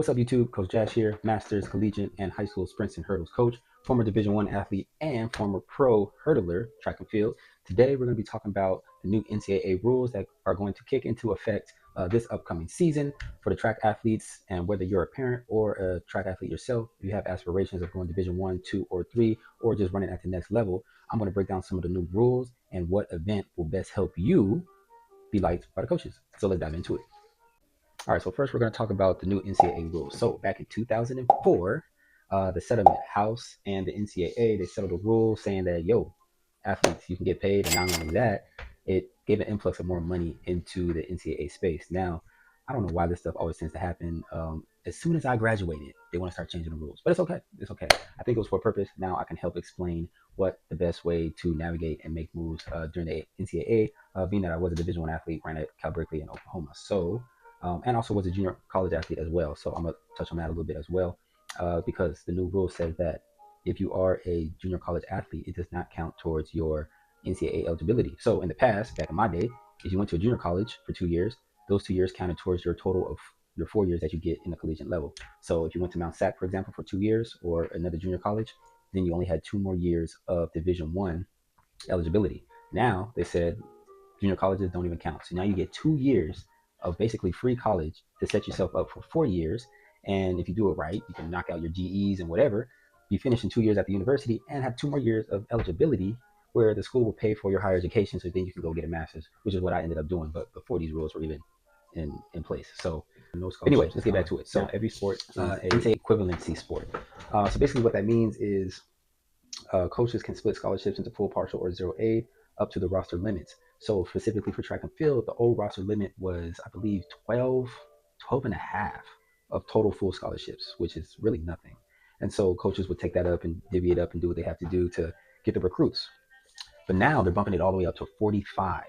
What's up, YouTube? Coach Jash here, Masters, Collegiate, and High School Sprints and Hurdles coach, former Division I athlete, and former pro hurdler, track and field. Today, we're going to be talking about the new NCAA rules that are going to kick into effect this upcoming season for the track athletes. And whether you're a parent or a track athlete yourself, if you have aspirations of going Division I, II, or III, or just running at the next level, I'm going to break down some of the new rules and what event will best help you be liked by the coaches. So let's dive into it. All right, so first we're going to talk about the new NCAA rules. So back in 2004, the settlement house and the NCAA, they settled a rule saying that, yo, athletes, you can get paid. And not only that, it gave an influx of more money into the NCAA space. Now, I don't know why this stuff always tends to happen. As soon as I graduated, they want to start changing the rules, but it's okay. It's okay. I think it was for a purpose. Now I can help explain what the best way to navigate and make moves during the NCAA, being that I was a Division I athlete, ran at Cal Berkeley in Oklahoma. So and also was a junior college athlete as well. So I'm going to touch on that a little bit as well, because the new rule says that if you are a junior college athlete, it does not count towards your NCAA eligibility. So in the past, back in my day, if you went to a junior college for 2 years, those 2 years counted towards your total of your 4 years that you get in the collegiate level. So if you went to Mount Sac, for example, for 2 years or another junior college, then you only had 2 more years of Division I eligibility. Now they said junior colleges don't even count. So now you get 2 years of basically free college to set yourself up for 4 years. And if you do it right, you can knock out your GEs and whatever. You finish in 2 years at the university and have 2 more years of eligibility where the school will pay for your higher education. So then you can go get a master's, which is what I ended up doing. But before these rules were even in place. So anyway, let's get back to it. So every sport is a equivalency sport. So basically what that means is coaches can split scholarships into full, partial, or zero aid up to the roster limits. So specifically for track and field, the old roster limit was, I believe, 12 and a half of total full scholarships, which is really nothing. And so coaches would take that up and divvy it up and do what they have to do to get the recruits. But now they're bumping it all the way up to 45.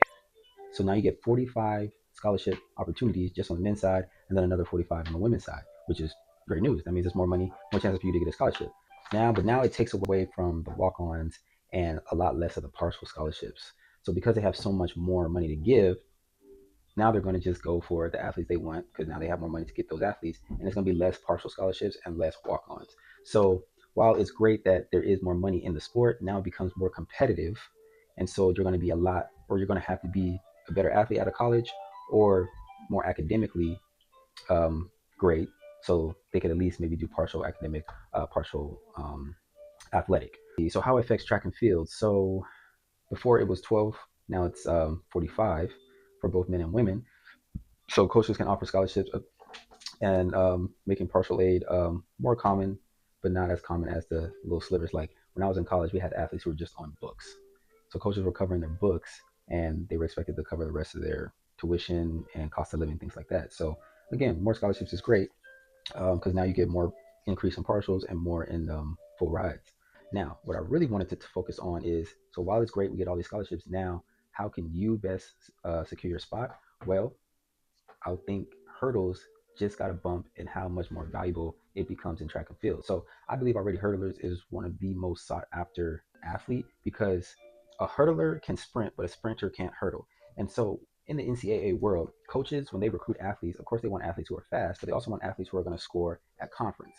So now you get 45 scholarship opportunities just on the men's side, and then another 45 on the women's side, which is great news. That means there's more money, more chances for you to get a scholarship. But now it takes away from the walk-ons and a lot less of the partial scholarships. So because they have so much more money to give, now they're going to just go for the athletes they want because now they have more money to get those athletes, and it's going to be less partial scholarships and less walk-ons. So while it's great that there is more money in the sport, now it becomes more competitive, and so you're going to be a lot, or you're going to have to be a better athlete out of college, or more academically great, so they could at least maybe do partial academic, partial athletic. So how it affects track and field? So before it was 12, now it's 45 for both men and women. So coaches can offer scholarships and making partial aid more common, but not as common as the little slivers. Like when I was in college, we had athletes who were just on books. So coaches were covering their books, and they were expected to cover the rest of their tuition and cost of living, things like that. So again, more scholarships is great because now you get more increase in partials and more in full rides. Now, what I really wanted to focus on is, so while it's great we get all these scholarships, now how can you best secure your spot? Well, I think hurdles just got a bump in how much more valuable it becomes in track and field. So I believe already hurdlers is one of the most sought after athlete because a hurdler can sprint, but a sprinter can't hurdle. And so in the NCAA world, coaches, when they recruit athletes, of course they want athletes who are fast, but they also want athletes who are going to score at conference.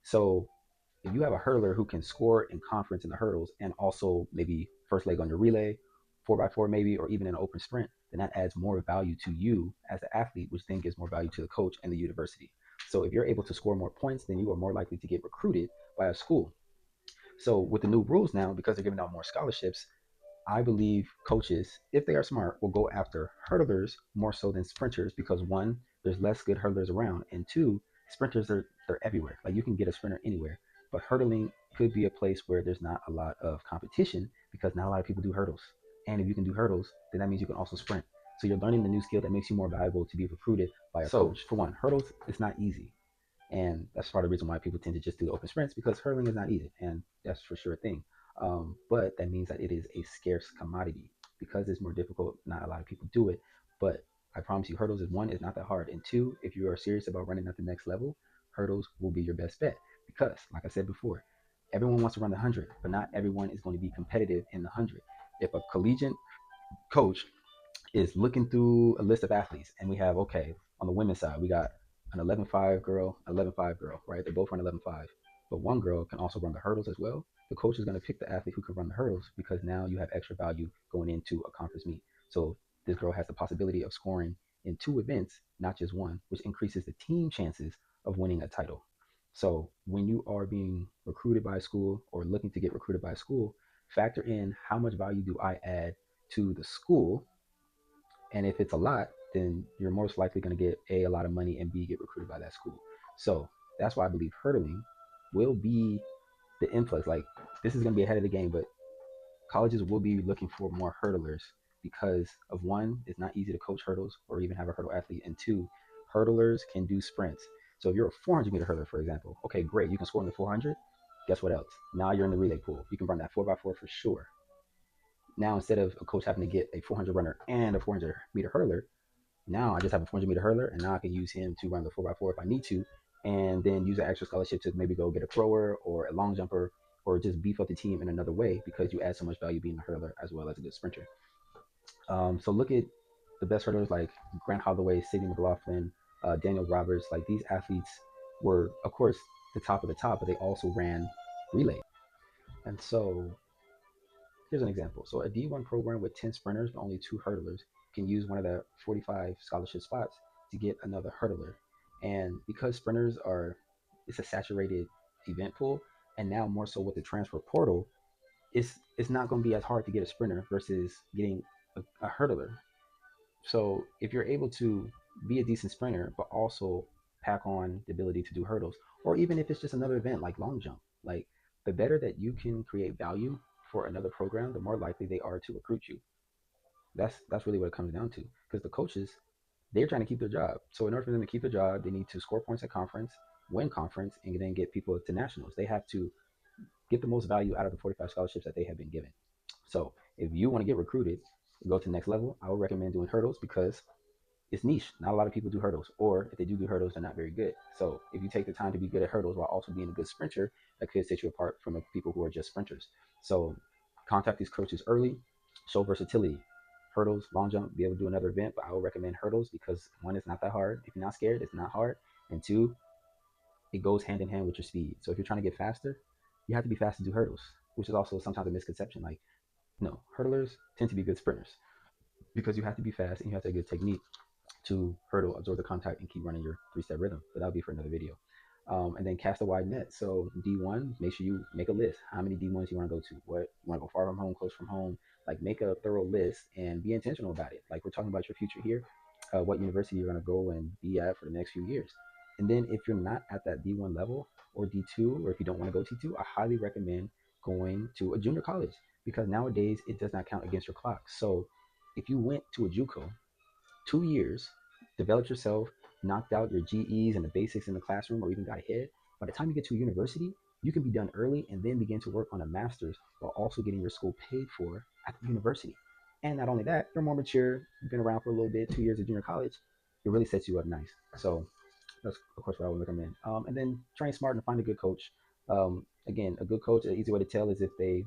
So if you have a hurdler who can score in conference in the hurdles and also maybe first leg on your relay, 4x4 maybe, or even in an open sprint, then that adds more value to you as the athlete, which then gives more value to the coach and the university. So if you're able to score more points, then you are more likely to get recruited by a school. So with the new rules now, because they're giving out more scholarships, I believe coaches, if they are smart, will go after hurdlers more so than sprinters because one, there's less good hurdlers around, and two, sprinters are they're everywhere. Like you can get a sprinter anywhere, but hurdling could be a place where there's not a lot of competition because not a lot of people do hurdles. And if you can do hurdles, then that means you can also sprint. So you're learning the new skill that makes you more valuable to be recruited by a coach. For one, hurdles is not easy. And that's part of the reason why people tend to just do open sprints because hurdling is not easy, and that's for sure a thing. But that means that it is a scarce commodity because it's more difficult. Not a lot of people do it, but I promise you, hurdles is one, is not that hard, and two, if you are serious about running at the next level, hurdles will be your best bet because, like I said before, everyone wants to run the 100, but not everyone is going to be competitive in the 100. If a collegiate coach is looking through a list of athletes, and we have, okay, on the women's side, we got an 11.5 girl, 11.5 girl, right? They both run 11.5. But one girl can also run the hurdles as well. The coach is going to pick the athlete who can run the hurdles because now you have extra value going into a conference meet. So this girl has the possibility of scoring in two events, not just one, which increases the team chances of winning a title. So when you are being recruited by a school or looking to get recruited by a school, factor in how much value do I add to the school, and if it's a lot, then you're most likely going to get a lot of money, and B, get recruited by that school. So that's why I believe hurdling will be the influx. Like, this is going to be ahead of the game, but colleges will be looking for more hurdlers because of one, it's not easy to coach hurdles or even have a hurdle athlete, and two, hurdlers can do sprints. So if you're a 400-meter hurdler, for example, okay, great, you can score in the 400. Guess what else? Now you're in the relay pool. You can run that 4x4 for sure. Now, instead of a coach having to get a 400 runner and a 400-meter hurler, now I just have a 400-meter hurler, and now I can use him to run the 4x4 if I need to, and then use an extra scholarship to maybe go get a thrower or a long jumper, or just beef up the team in another way because you add so much value being a hurler as well as a good sprinter. So look at the best hurdlers like Grant Holloway, Sidney McLaughlin, Daniel Roberts. Like, these athletes were, of course, the top of the top, but they also ran relay. And so here's an example. So a D1 program with 10 sprinters but only two hurdlers can use one of the 45 scholarship spots to get another hurdler. And because sprinters are, it's a saturated event pool, and now more so with the transfer portal, it's not going to be as hard to get a sprinter versus getting a hurdler. So if you're able to be a decent sprinter, but also pack on the ability to do hurdles, or even if it's just another event like long jump, like, the better that you can create value for another program, the more likely they are to recruit you. That's really what it comes down to. Because the coaches, they're trying to keep their job. So in order for them to keep their job, they need to score points at conference, win conference, and then get people to nationals. They have to get the most value out of the 45 scholarships that they have been given. So if you want to get recruited, go to the next level, I would recommend doing hurdles because it's niche. Not a lot of people do hurdles, or if they do hurdles, they're not very good. So if you take the time to be good at hurdles while also being a good sprinter, that could set you apart from the people who are just sprinters. So contact these coaches early, show versatility. Hurdles, long jump, be able to do another event, but I would recommend hurdles because one, it's not that hard. If you're not scared, it's not hard. And two, it goes hand in hand with your speed. So if you're trying to get faster, you have to be fast to do hurdles, which is also sometimes a misconception. Like, no, hurdlers tend to be good sprinters because you have to be fast and you have to have good technique to hurdle, absorb the contact, and keep running your three-step rhythm. But that'll be for another video. And then cast a wide net. So D1, make sure you make a list. How many D1s you want to go to? What, you want to go far from home, close from home? Like, make a thorough list and be intentional about it. Like, we're talking about your future here, what university you're going to go and be at for the next few years. And then if you're not at that D1 level or D2, or if you don't want to go T2, I highly recommend going to a junior college because nowadays it does not count against your clock. So if you went to a JUCO 2 years, developed yourself, knocked out your GEs and the basics in the classroom, or even got ahead, by the time you get to a university, you can be done early and then begin to work on a master's while also getting your school paid for at the university. And not only that, you're more mature, you've been around for a little bit, 2 years of junior college, it really sets you up nice. So that's, of course, what I would recommend. And then train smart and find a good coach. Again, a good coach, an easy way to tell is if they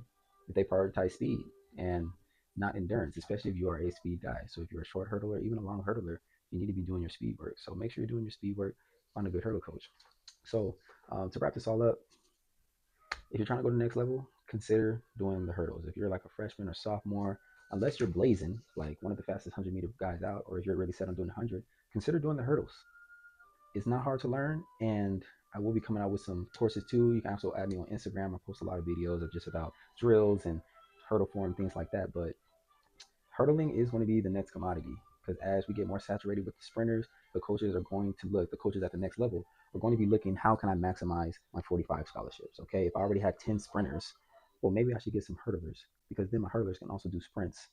prioritize speed and not endurance, especially if you are a speed guy. So if you're a short hurdler, even a long hurdler, you need to be doing your speed work. So make sure you're doing your speed work. Find a good hurdle coach. So to wrap this all up, if you're trying to go to the next level, consider doing the hurdles. If you're like a freshman or sophomore, unless you're blazing, like one of the fastest 100-meter guys out, or if you're really set on doing 100, consider doing the hurdles. It's not hard to learn, and I will be coming out with some courses too. You can also add me on Instagram. I post a lot of videos of just about drills and hurdle form, things like that. But hurdling is going to be the next commodity because as we get more saturated with the sprinters, the coaches are going to look, the coaches at the next level are going to be looking, how can I maximize my 45 scholarships? Okay, if I already have 10 sprinters, well, maybe I should get some hurdlers because then my hurdlers can also do sprints,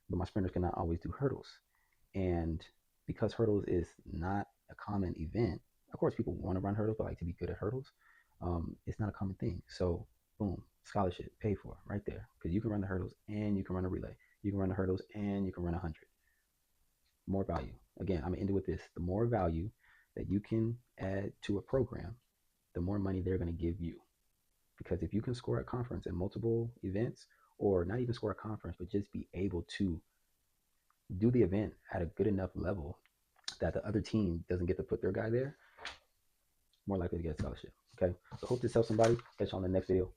but my sprinters cannot always do hurdles. And because hurdles is not a common event, of course, people want to run hurdles, but like to be good at hurdles, it's not a common thing. So, boom, scholarship paid for right there because you can run the hurdles and you can run a relay. You can run the hurdles and you can run 100. More value. Again, I'm going to end it with this. The more value that you can add to a program, the more money they're going to give you. Because if you can score a conference in multiple events, or not even score a conference, but just be able to do the event at a good enough level that the other team doesn't get to put their guy there, more likely to get a scholarship. Okay, so hope this helps somebody. Catch you on the next video.